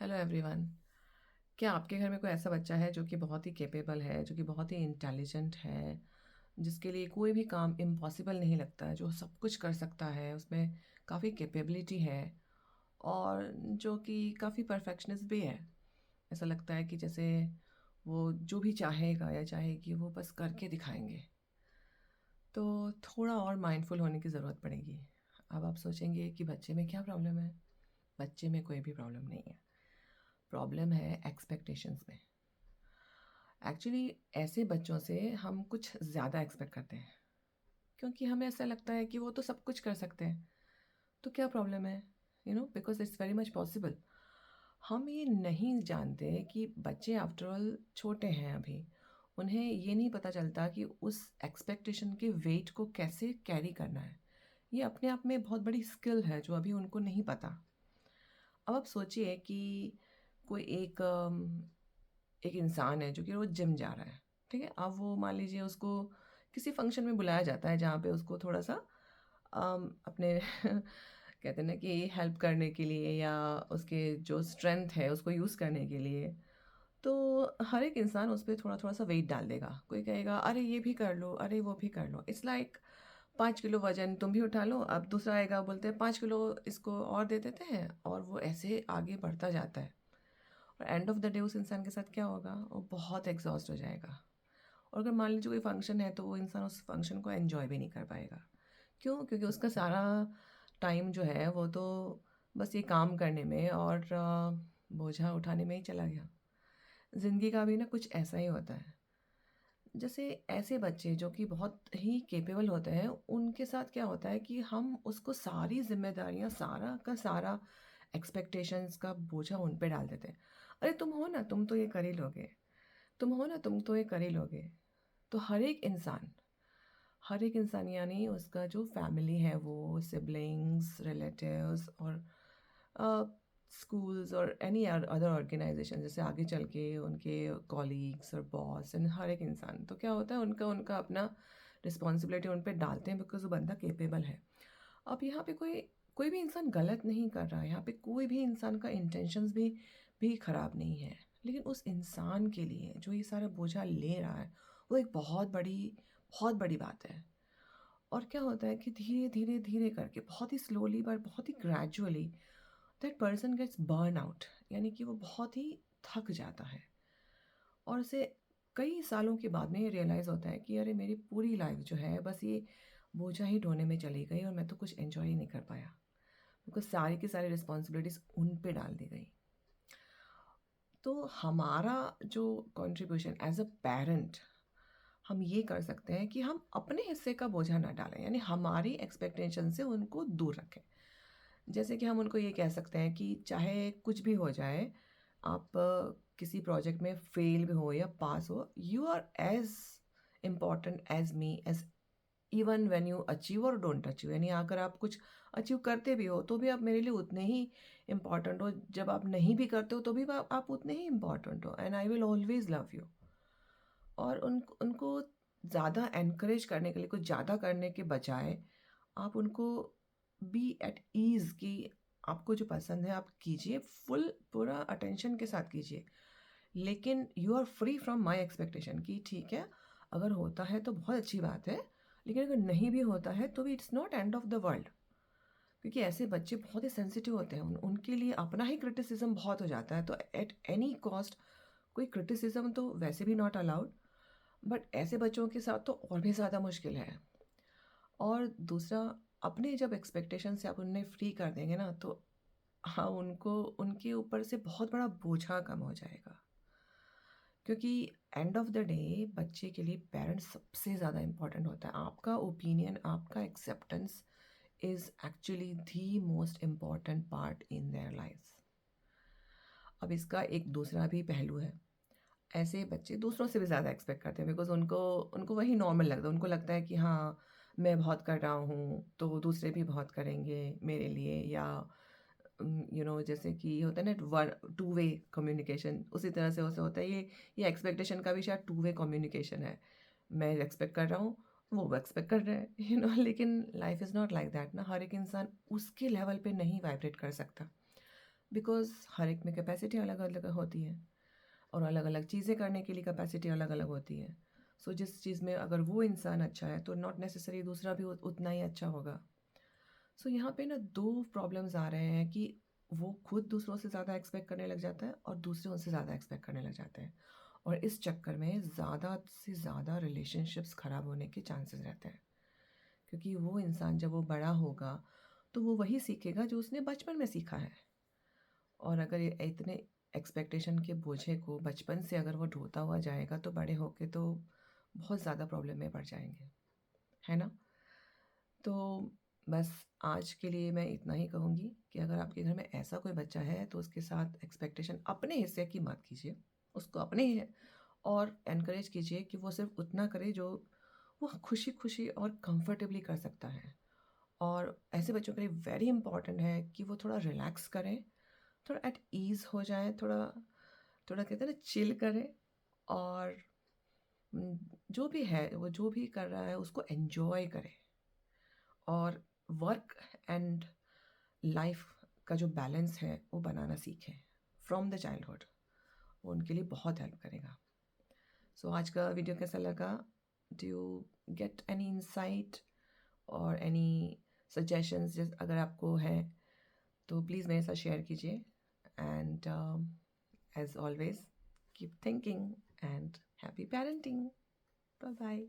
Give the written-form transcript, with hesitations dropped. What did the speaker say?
Hello everyone. क्या आपके घर में कोई ऐसा बच्चा है जो कि बहुत ही कैपेबल है, जो कि बहुत ही इंटेलिजेंट है, जिसके लिए कोई भी काम इम्पॉसिबल नहीं लगता है, जो सब कुछ कर सकता है, उसमें काफ़ी कैपेबिलिटी है और जो कि काफ़ी परफेक्शनिस्ट भी है? ऐसा लगता है कि जैसे वो जो भी चाहेगा या चाहेगी वो बस करके दिखाएँगे। तो थोड़ा और माइंडफुल होने की ज़रूरत पड़ेगी। अब आप सोचेंगे कि बच्चे में क्या प्रॉब्लम है? बच्चे में कोई भी प्रॉब्लम नहीं है। प्रॉब्लम है एक्सपेक्टेशंस में। एक्चुअली ऐसे बच्चों से हम कुछ ज़्यादा एक्सपेक्ट करते हैं, क्योंकि हमें ऐसा लगता है कि वो तो सब कुछ कर सकते हैं, तो क्या प्रॉब्लम है? Because it's very much possible. हम ये नहीं जानते कि बच्चे आफ्टर ऑल छोटे हैं अभी। उन्हें ये नहीं पता चलता कि उस एक्सपेक्टेशन के वेट को कैसे कैरी करना है। ये अपने आप में बहुत बड़ी स्किल है जो अभी उनको नहीं पता। अब आप सोचिए कि कोई एक इंसान है जो कि रोज़ जिम जा रहा है, ठीक है? अब वो मान लीजिए उसको किसी फ़ंक्शन में बुलाया जाता है जहाँ पे उसको थोड़ा-सा अपने कहते हैं ना कि हेल्प करने के लिए या उसके जो स्ट्रेंथ है उसको यूज़ करने के लिए, तो हर एक इंसान उस पे थोड़ा-थोड़ा सा वेट डाल देगा। कोई कहेगा, "अरे ये भी कर लो, अरे वो भी कर लो।" इट्स लाइक 5 किलो वज़न तुम भी उठा लो, अब दूसरा आएगा बोलते हैं 5 किलो इसको और दे देते हैं और वो ऐसे आगे बढ़ता जाता है। और एंड ऑफ द डे उस इंसान के साथ क्या होगा? वो बहुत एग्ज़ॉस्ट हो जाएगा। और अगर मान लीजिए कोई फंक्शन है तो वो इंसान उस फंक्शन को एन्जॉय भी नहीं कर पाएगा। क्यों? क्योंकि उसका सारा टाइम जो है वो तो बस ये काम करने में और बोझा उठाने में ही चला गया। ज़िंदगी का भी ना कुछ ऐसा ही होता है। जैसे ऐसे बच्चे जो कि बहुत ही कैपेबल होते हैं, उनके साथ क्या होता है कि हम उसको सारी ज़िम्मेदारियाँ, सारा का सारा एक्सपेक्टेशंस का बोझा उन पे डाल देते हैं। अरे तुम हो ना, तुम तो ये कर ही लोगे। तुम हो ना, तुम तो ये कर ही लोगे। तो हर एक इंसान यानी उसका जो फैमिली है वो सिबलिंग्स, रिलेटिव्स और अ, स्कूल्स और एनी अदर ऑर्गेनाइज़ेशन जैसे आगे चल के उनके कॉलीग्स और बॉस एंड हर एक इंसान, तो क्या होता है उनका उनका अपना रिस्पॉन्सिबिलिटी उन पे डालते हैं बिकॉज़ वो बंदा कैपेबल है। अब यहाँ पे कोई कोई भी इंसान गलत नहीं कर रहा है, यहाँ पे कोई भी इंसान का इंटेंशंस भी खराब नहीं है। लेकिन उस इंसान के लिए जो ये सारा बोझा ले रहा है, वो एक बहुत बड़ी बात है। और क्या होता है कि धीरे करके बहुत ही स्लोली बट बहुत ही gradually that person gets burn out, यानी कि वो बहुत ही थक जाता है और उसे कई सालों के बाद में ये रियलाइज़ होता है कि अरे मेरी पूरी लाइफ जो है बस ये बोझा ही ढोने में चली गई और मैं तो कुछ एन्जॉय ही नहीं कर पाया। बिकॉज़ सारी की सारी रिस्पॉन्सिबिलिटीज़ उन पे डाल दी गई। तो हमारा जो कंट्रीब्यूशन एज़ अ पैरेंट हम ये कर सकते हैं कि हम अपने हिस्से का बोझा ना डालें, यानी हमारी एक्सपेक्टेशन से उनको दूर रखें। जैसे कि हम उनको ये कह सकते हैं कि चाहे कुछ भी हो जाए, आप किसी प्रोजेक्ट में फेल भी हो या पास हो, you are as important as me as even when you achieve और डोंट अचीव, यानी अगर आप कुछ अचीव करते भी हो, तो भी आप मेरे लिए उतने ही इम्पोर्टेंट हो। जब आप नहीं भी करते हो, तो भी आप उतने ही इम्पोर्टेंट हो and I will always love you. और उनको ज़्यादा एनकरेज करने के लिए, कुछ ज़्यादा करने के बजाय, आप उनको बी एट ईज़ कि आपको जो पसंद है आप कीजिए, फुल पूरा अटेंशन के साथ कीजिए। लेकिन you are free from my expectation कि ठीक है, अगर होता है तो बहुत अच्छी बात है, लेकिन अगर नहीं भी होता है तो भी it's not end of the world. क्योंकि ऐसे बच्चे बहुत ही सेंसिटिव होते हैं, उनके लिए अपना ही क्रिटिसिज़्म बहुत हो जाता है, तो एट एनी कॉस्ट कोई क्रिटिसिज़्म तो वैसे भी नॉट अलाउड, बट ऐसे बच्चों के साथ तो और भी ज़्यादा मुश्किल है। और दूसरा, अपने जब एक्सपेक्टेशन से आप उन्हें फ्री कर देंगे ना, तो हाँ, उनको उनके ऊपर से बहुत बड़ा बोझा कम हो जाएगा। क्योंकि एंड ऑफ द डे बच्चे के लिए पेरेंट्स सबसे ज़्यादा इम्पोर्टेंट होता है। आपका ओपिनियन, आपका acceptance is actually the most important part in their lifes. अब इसका एक दूसरा भी पहलू है। ऐसे बच्चे दूसरों से भी ज़्यादा एक्सपेक्ट करते हैं बिकॉज़ उनको उनको वही नॉर्मल लगता है। उनको लगता है कि हाँ, मैं बहुत कर रहा हूँ, तो दूसरे भी बहुत करेंगे मेरे लिए, या जैसे कि होता है ना वन टू वे कम्युनिकेशन, उसी तरह से वैसे होता है ये एक्सपेक्टेशन का भी शायद टू वे कम्युनिकेशन है। मैं एक्सपेक्ट कर रहा हूँ, वो एक्सपेक्ट कर रहे हैं, लेकिन life is not like that ना, हर एक इंसान उसके लेवल पे नहीं वाइब्रेट कर सकता। बिकॉज़ हर एक में कैपेसिटी अलग-अलग होती है और अलग-अलग चीज़ें करने के लिए कैपेसिटी अलग-अलग होती है। सो जिस चीज़ में अगर वो इंसान अच्छा है, तो नॉट नेसेसरी दूसरा भी उतना ही अच्छा होगा। सो यहाँ पे ना 2 प्रॉब्लम्स आ रहे हैं कि वो खुद दूसरों से ज़्यादा एक्सपेक्ट करने लग जाता है और दूसरे उनसे ज़्यादा एक्सपेक्ट करने लग जाते हैं। और इस चक्कर में ज़्यादा से ज़्यादा रिलेशनशिप्स ख़राब होने के चांसेस रहते हैं। क्योंकि वो इंसान जब वो बड़ा होगा, तो वो वही सीखेगा जो उसने बचपन में सीखा है। और अगर ये इतने एक्सपेक्टेशन के बोझे को बचपन से अगर वो ढोता हुआ जाएगा, तो बड़े होके तो बहुत ज़्यादा प्रॉब्लम में पड़ जाएँगे, है ना? तो बस आज के लिए मैं इतना ही कहूँगी कि अगर आपके घर में ऐसा कोई बच्चा है, तो उसके साथ एक्सपेक्टेशन अपने हिस्से की मत कीजिए। उसको अपने ही और एनकरेज कीजिए कि वो सिर्फ़ उतना करे जो वो खुशी-खुशी और कंफर्टेबली कर सकता है। और ऐसे बच्चों के लिए वेरी इंपॉर्टेंट है कि वो थोड़ा रिलैक्स करें, थोड़ा एट ईज़ हो जाएँ, थोड़ा थोड़ा कहते हैं ना चिल करें और जो भी है, वो जो भी कर रहा है उसको एन्जॉय करें और वर्क एंड लाइफ का जो बैलेंस है वो बनाना सीखें फ्रॉम द चाइल्डहुड। वो उनके लिए बहुत हेल्प करेगा। सो आज का वीडियो कैसा लगा? Do you get any insight और एनी सजेशंस अगर आपको है तो प्लीज़ मेरे साथ शेयर कीजिए। And as always keep thinking and happy parenting. Bye bye.